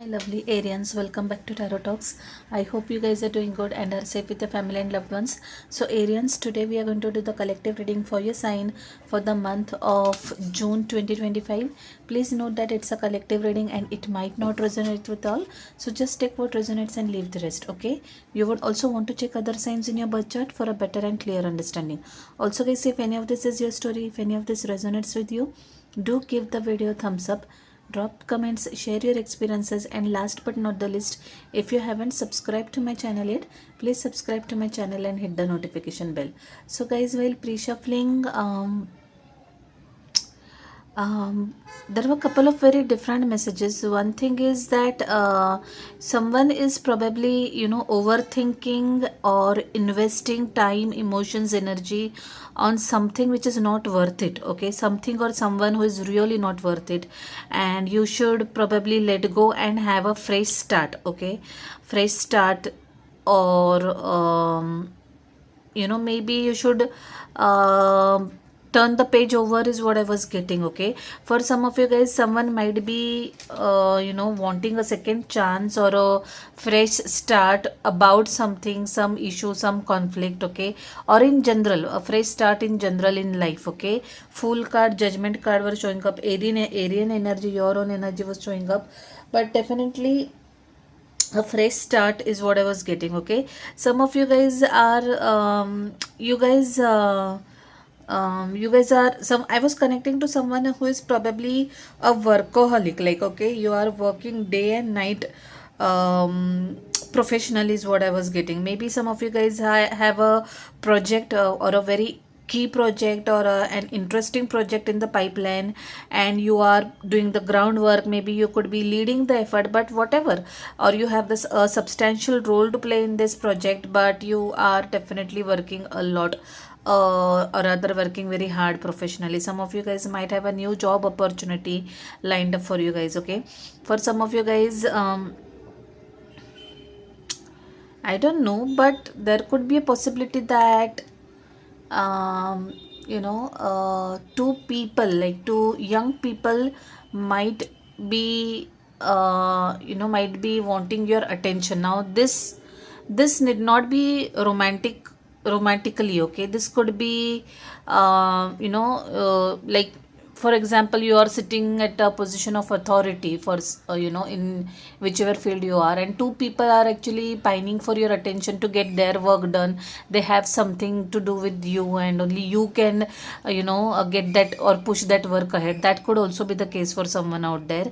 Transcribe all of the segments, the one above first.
Lovely Arians, welcome back to Tarot Talks. I hope you guys are doing good and are safe with your family and loved ones. So, Arians, today we are going to do the collective reading for your sign for the month of June 2025. Please note that it's a collective reading and it might not resonate with all. So, just take what resonates and leave the rest, okay? You would also want to check other signs in your birth chart for a better and clear understanding. Also, guys, if any of this is your story, if any of this resonates with you, do give the video a thumbs up, drop comments, share your experiences, and last but not the least, if you haven't subscribed to my channel yet, please subscribe to my channel and hit the notification bell. So guys, while pre-shuffling, there were a couple of very different messages. One thing is that someone is probably, overthinking or investing time, emotions, energy on something which is not worth it. Okay, something or someone who is really not worth it, and you should probably let go and have a fresh start. Okay, fresh start, or maybe you should turn the page over is what I was getting. Okay, for some of you guys, someone might be wanting a second chance or a fresh start about something, some issue, some conflict. Okay, or in general, a fresh start in general in life. Okay, Fool card, Judgment card were showing up. Arian energy, your own energy was showing up, but definitely a fresh start is what I was getting. Okay, some of you guys are you guys are some I was connecting to someone who is probably a workaholic. Like, okay, you are working day and night professional is what I was getting. Maybe some of you guys have a project or a very key project or an interesting project in the pipeline, and you are doing the groundwork. Maybe you could be leading the effort, but whatever, or you have this substantial role to play in this project, but you are definitely working a lot, or rather working very hard professionally. Some of you guys might have a new job opportunity lined up for you guys. Okay, for some of you guys, I don't know, but there could be a possibility that um, two people, like two young people, might be might be wanting your attention. Now, this need not be romantically. Okay, this could be like, for example, you are sitting at a position of authority for in whichever field you are, and two people are actually pining for your attention to get their work done. They have something to do with you, and only you can get that or push that work ahead. That could also be the case for someone out there.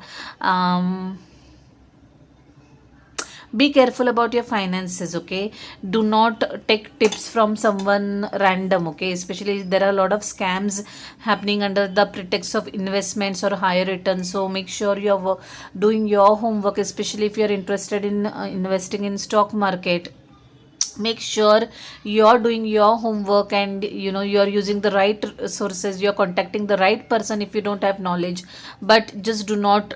Be careful about your finances. Okay, do not take tips from someone random. Okay, especially there are a lot of scams happening under the pretext of investments or higher returns. So make sure you're doing your homework, especially if you're interested in investing in stock market. Make sure you're doing your homework, and you're using the right sources, you're contacting the right person if you don't have knowledge. But just do not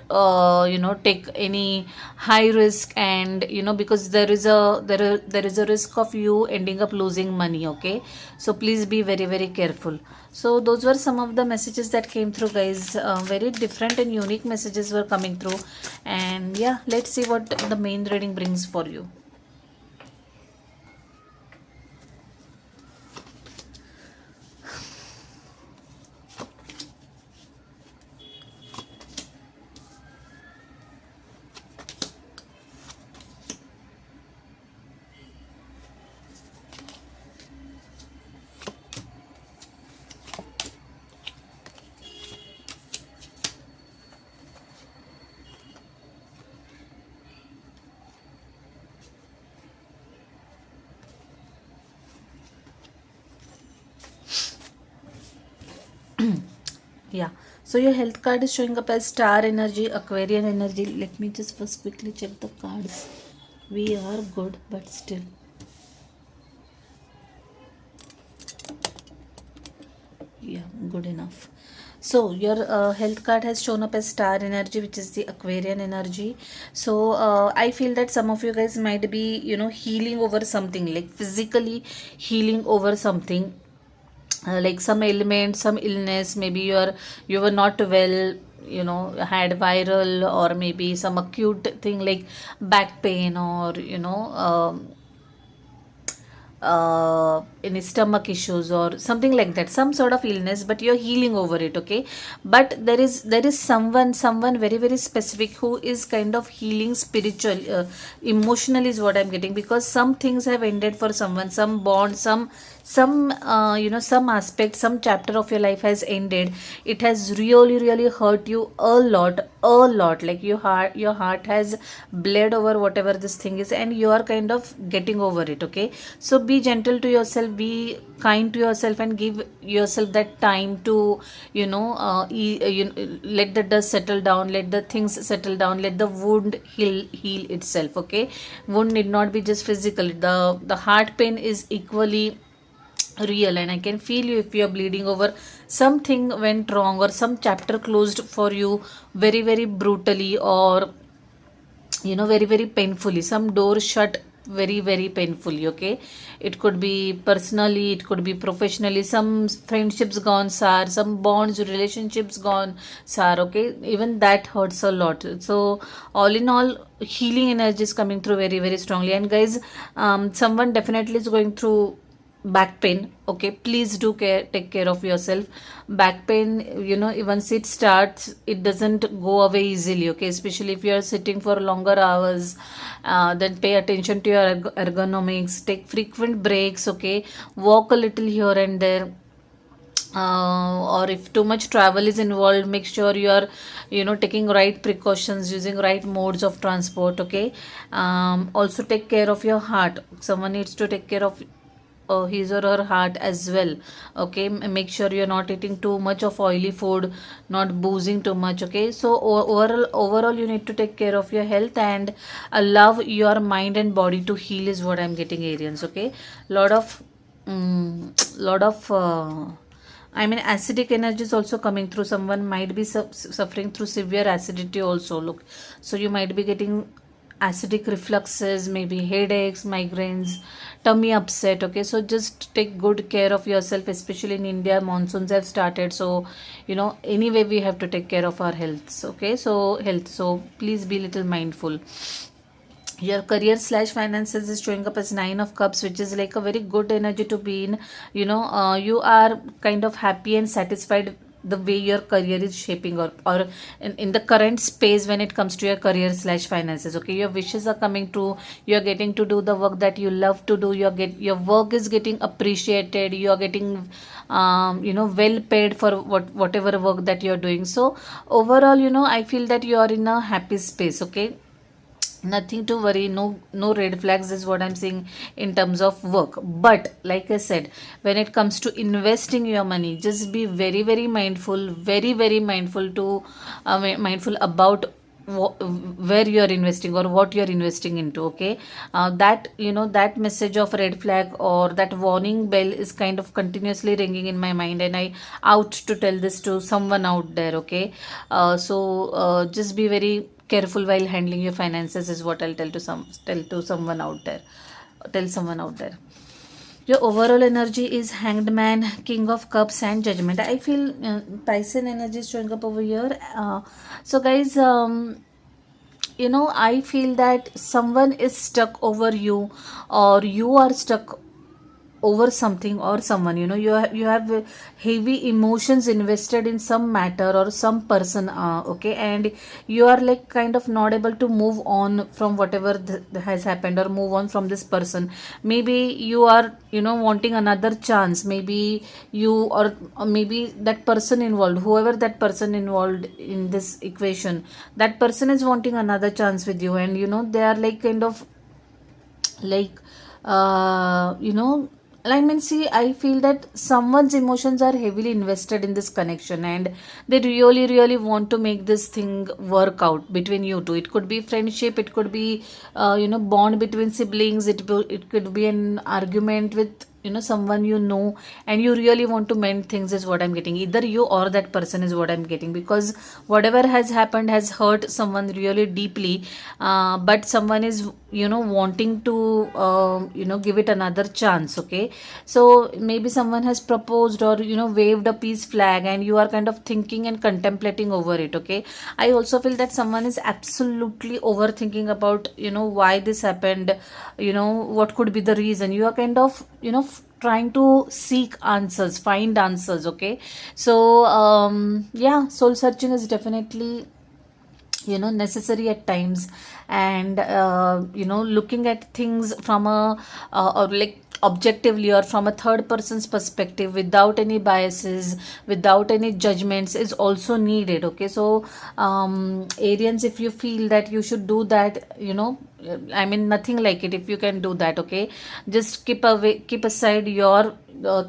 take any high risk, and because there is a risk of you ending up losing money. Okay, so please be very, very careful. So those were some of the messages that came through, guys. Very different and unique messages were coming through, and yeah, let's see what the main reading brings for you. Yeah, so your health card is showing up as star energy, Aquarian energy. Let me just first quickly check the cards. We are good, but still. Yeah, good enough. So your health card has shown up as star energy, which is the Aquarian energy. So I feel that some of you guys might be healing over something, like physically healing over something, like some ailment, some illness. Maybe you were not well had viral or maybe some acute thing like back pain, or any stomach issues or something like that, some sort of illness, but you're healing over it, okay. But there is someone very very specific who is kind of healing spiritual, emotional is what I'm getting, because some things have ended for someone, some bond, some aspect, some chapter of your life has ended. It has really really hurt you a lot, like your heart has bled over whatever this thing is, and you are kind of getting over it, okay. So be gentle to yourself, be kind to yourself, and give yourself that time to let the dust settle down, let the things settle down, let the wound heal itself, okay. Wound need not be just physical, the heart pain is equally real, and I can feel you if you're bleeding over something went wrong, or some chapter closed for you very very brutally, or very very painfully, some door shut very very painfully, okay. It could be personally, it could be professionally, some friendships gone sour, some bonds, relationships gone sour, okay. Even that hurts a lot. So all in all, healing energy is coming through very very strongly. And guys, someone definitely is going through back pain, okay. Please do take care of yourself. Back pain, once it starts, it doesn't go away easily, okay. Especially if you are sitting for longer hours, then pay attention to your ergonomics, take frequent breaks, okay. Walk a little here and there, or if too much travel is involved, make sure you are taking right precautions, using right modes of transport, okay. Also take care of your heart. Someone needs to take care of his or her heart as well, okay. Make sure you're not eating too much of oily food, not boozing too much, okay. So overall you need to take care of your health, and allow your mind and body to heal is what I'm getting, Arians, okay. lot of lot of I mean, acidic energy is also coming through. Someone might be suffering through severe acidity also. Look, so you might be getting acidic refluxes, maybe headaches, migraines, tummy upset. Okay, so just take good care of yourself, especially in India. Monsoons have started, so anyway, we have to take care of our health. Okay, so health. So please be little mindful. Your career slash finances is showing up as Nine of Cups, which is like a very good energy to be in. You are kind of happy and satisfied the way your career is shaping, or in the current space when it comes to your career slash finances, okay. Your wishes are coming true, you're getting to do the work that you love to do, your work is getting appreciated, you're getting well paid for whatever work that you're doing. So overall, I feel that you are in a happy space, okay. Nothing to worry, no red flags is what I'm saying in terms of work. But like I said, when it comes to investing your money, just be very very mindful, very very mindful to mindful about where you are investing or what you are investing into, okay. That message of red flag or that warning bell is kind of continuously ringing in my mind, and I out to tell this to someone out there, okay. Just be very careful while handling your finances is what I'll tell someone out there. Tell someone out there. Your overall energy is Hanged Man, King of Cups, and Judgment. I feel Tyson energy is showing up over here. So guys, I feel that someone is stuck over you, or you are stuck over something or someone. You have heavy emotions invested in some matter or some person, okay. And you are like kind of not able to move on from whatever has happened, or move on from this person. Maybe you are wanting another chance, maybe you, or maybe that person involved, whoever that person involved in this equation, that person is wanting another chance with you, and they are like kind of like I mean, see, I feel that someone's emotions are heavily invested in this connection, and they really really want to make this thing work out between you two. It could be friendship, it could be bond between siblings, it could be an argument with someone you know, and you really want to mend things, is what I'm getting. Either you or that person is what I'm getting, because whatever has happened has hurt someone really deeply. But someone is wanting to give it another chance. Okay, so maybe someone has proposed or waved a peace flag, and you are kind of thinking and contemplating over it. Okay, I also feel that someone is absolutely overthinking about why this happened, what could be the reason. You are kind of trying to seek answers, find answers. Okay, so yeah, soul searching is definitely necessary at times. And looking at things from a or like objectively, or from a third person's perspective, without any biases, without any judgments, is also needed. Okay, so Arians, if you feel that you should do that, I mean, nothing like it if you can do that. Okay, just keep aside your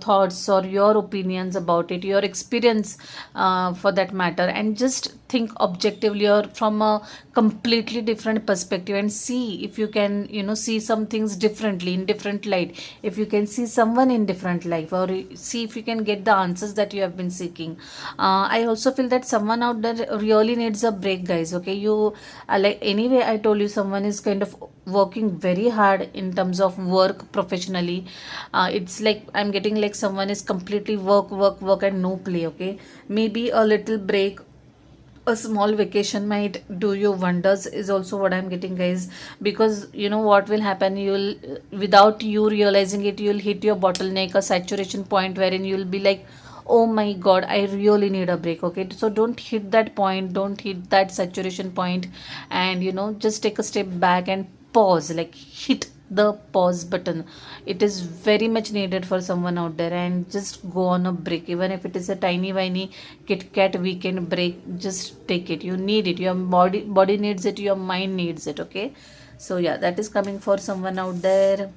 thoughts or your opinions about it, your experience for that matter, and just think objectively or from a completely different perspective, and see if you can see some things differently, in different light, if you can see someone in different life, or see if you can get the answers that you have been seeking. I also feel that someone out there really needs a break, guys. Okay, you like, anyway, I told you someone is kind of working very hard in terms of work professionally. It's like I'm getting like someone is completely work work work and no play. Okay, maybe a little break, a small vacation might do you wonders, is also what I'm getting, guys. Because what will happen, you'll, without you realizing it, you'll hit your bottleneck, a saturation point, wherein you'll be like, oh my god, I really need a break. Okay, so don't hit that point, don't hit that saturation point, and just take a step back and pause, like hit the pause button. It is very much needed for someone out there, and just go on a break, even if it is a tiny whiny Kit Kat weekend break. Just take it, you need it, your body needs it, your mind needs it. Okay, so yeah, that is coming for someone out there.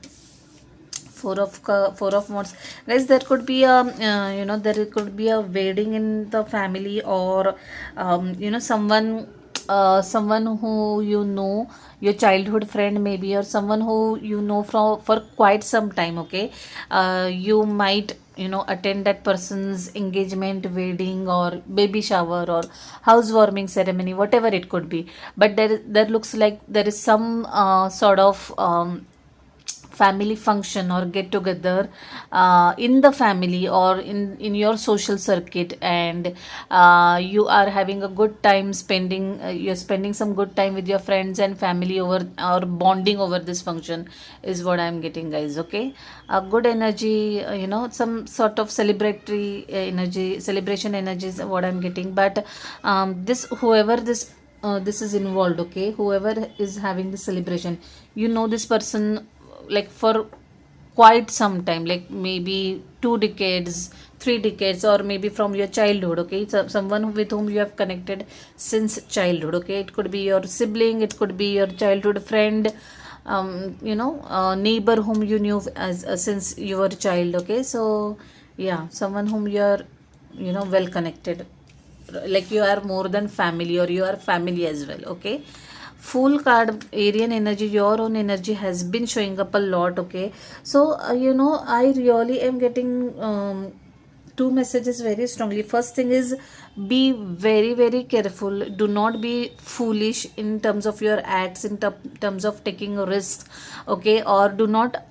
Four of wands, guys. There could be a there could be a wedding in the family, or someone who your childhood friend maybe, or someone who for quite some time. Okay, you might attend that person's engagement, wedding, or baby shower, or housewarming ceremony, whatever it could be. But there looks like there is some sort of family function or get together in the family, or in your social circuit, and you are having a good time spending, you're spending some good time with your friends and family over, or bonding over this function, is what I'm getting, guys. Okay, a good energy, some sort of celebratory energy, celebration energy is what I'm getting. But this whoever this is involved. Okay, whoever is having the celebration, this person like for quite some time, like maybe 2 decades, 3 decades, or maybe from your childhood. Okay, so someone with whom you have connected since childhood. Okay, it could be your sibling, it could be your childhood friend, neighbor whom you knew as since you were a child. Okay, so yeah, someone whom you are well connected, like you are more than family, or you are family as well. Okay, full card, Arian energy, your own energy has been showing up a lot. Okay, so I really am getting two messages very strongly. First thing is, be very very careful, do not be foolish in terms of your acts, in terms of taking risks. Okay, or do not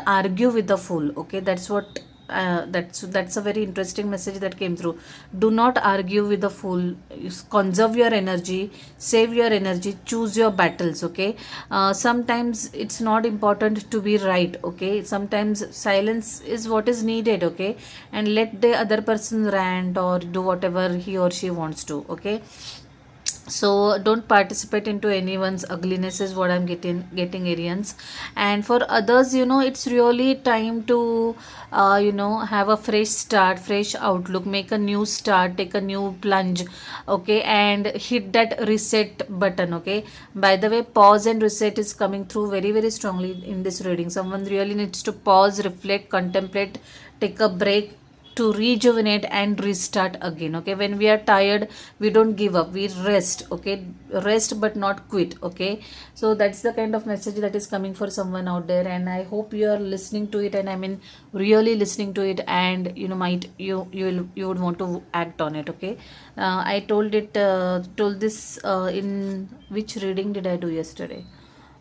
argue with the fool. Okay, that's what that's a very interesting message that came through. Do not argue with the fool. Conserve your energy, save your energy, choose your battles. Okay, sometimes it's not important to be right. Okay, sometimes silence is what is needed. Okay, and let the other person rant or do whatever he or she wants to. Okay, so don't participate into anyone's ugliness, is what I'm getting, Arians. And for others, it's really time to have a fresh start, fresh outlook, make a new start, take a new plunge. Okay, and hit that reset button. Okay, by the way, pause and reset is coming through very very strongly in this reading. Someone really needs to pause, reflect, contemplate, take a break, to rejuvenate and restart again. Okay, when we are tired, we don't give up, we rest. Okay, rest but not quit. Okay, so that's the kind of message that is coming for someone out there, and I hope you are listening to it, and I mean really listening to it, and might you would want to act on it. Okay, I told this in which reading did I do yesterday?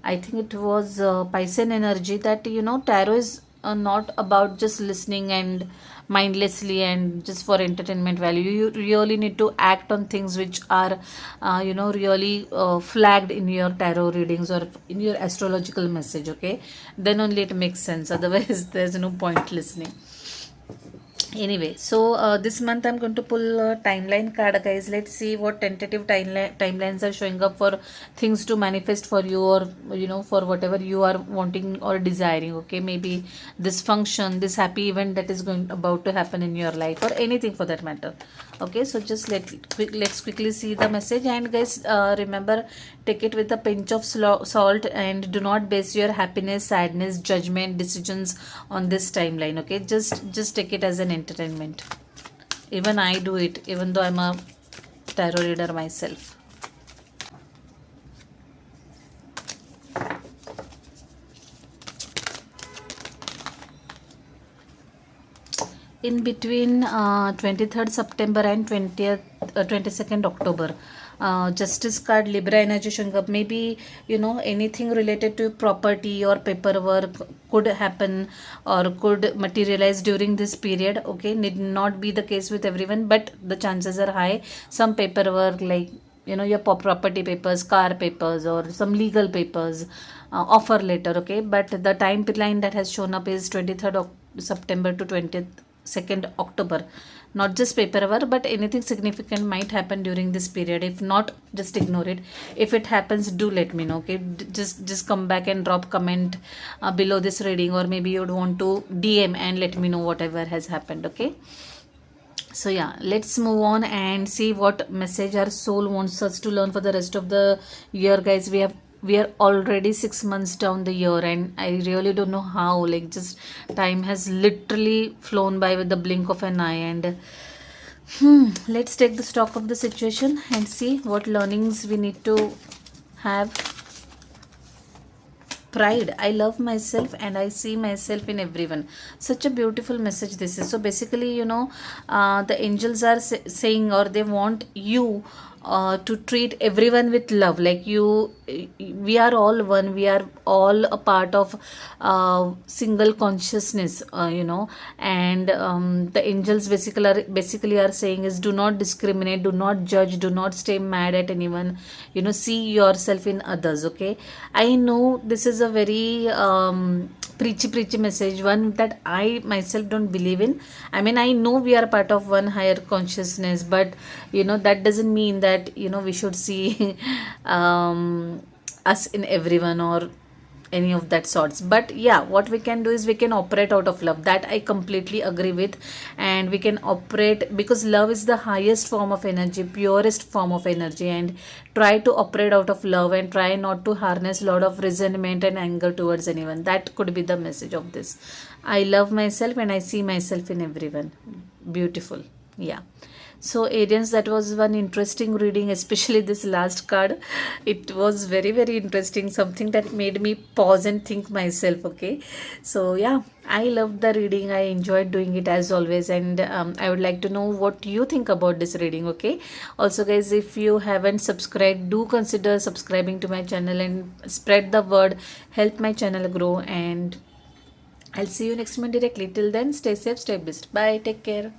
I think it was Piscean energy, that tarot is not about just listening and mindlessly and just for entertainment value. You really need to act on things which are really flagged in your tarot readings or in your astrological message. Okay, then only it makes sense. Otherwise, there's no point listening. Anyway, so this month I'm going to pull a timeline card, guys. Let's see what tentative timelines are showing up for things to manifest for you, or for whatever you are wanting or desiring. Okay, maybe this function, this happy event that is about to happen in your life, or anything for that matter. Okay, so just let's quickly see the message. And guys, remember, take it with a pinch of salt, and do not base your happiness, sadness, judgment, decisions on this timeline. Okay, just take it as an entertainment. Even I do it, even though I'm a tarot reader myself. In between 23rd September and 22nd October, justice card, Libra energy showing up. Maybe anything related to property or paperwork could happen or could materialize during this period. Okay, need not be the case with everyone, but the chances are high. Some paperwork, like your property papers, car papers, or some legal papers, offer letter. Okay, but the timeline that has shown up is 23rd September to 22nd October. Not just paperwork, but anything significant might happen during this period. If not, just ignore it. If it happens, do let me know. Okay, just come back and drop comment below this reading, or maybe you would want to DM and let me know whatever has happened. Okay, so yeah, let's move on and see what message our soul wants us to learn for the rest of the year, guys. We are already 6 months down the year, and I really don't know how, like, just time has literally flown by with the blink of an eye. And let's take the stock of the situation and see what learnings we need to have. Pride. I love myself and I see myself in everyone. Such a beautiful message this is. So basically, the angels are saying, or they want you to treat everyone with love. Like we are all one, we are all a part of single consciousness, and the angels basically are saying is, do not discriminate, do not judge, do not stay mad at anyone. See yourself in others. Okay, I know this is a very preachy message, one that I myself don't believe in. I mean, I know we are part of one higher consciousness, but that doesn't mean that we should see us in everyone or any of that sorts. But yeah, what we can do is we can operate out of love. That I completely agree with. And we can operate, because love is the highest form of energy, purest form of energy, and try to operate out of love and try not to harness a lot of resentment and anger towards anyone. That could be the message of this. I love myself and I see myself in everyone. Beautiful. Yeah. So Aries, that was one interesting reading, especially this last card. It was very, very interesting, something that made me pause and think myself. Okay, so yeah, I loved the reading. I enjoyed doing it as always, and I would like to know what you think about this reading. Okay, also guys, if you haven't subscribed, do consider subscribing to my channel and spread the word, help my channel grow, and I'll see you next month directly. Till then, stay safe, stay blessed. Bye, take care.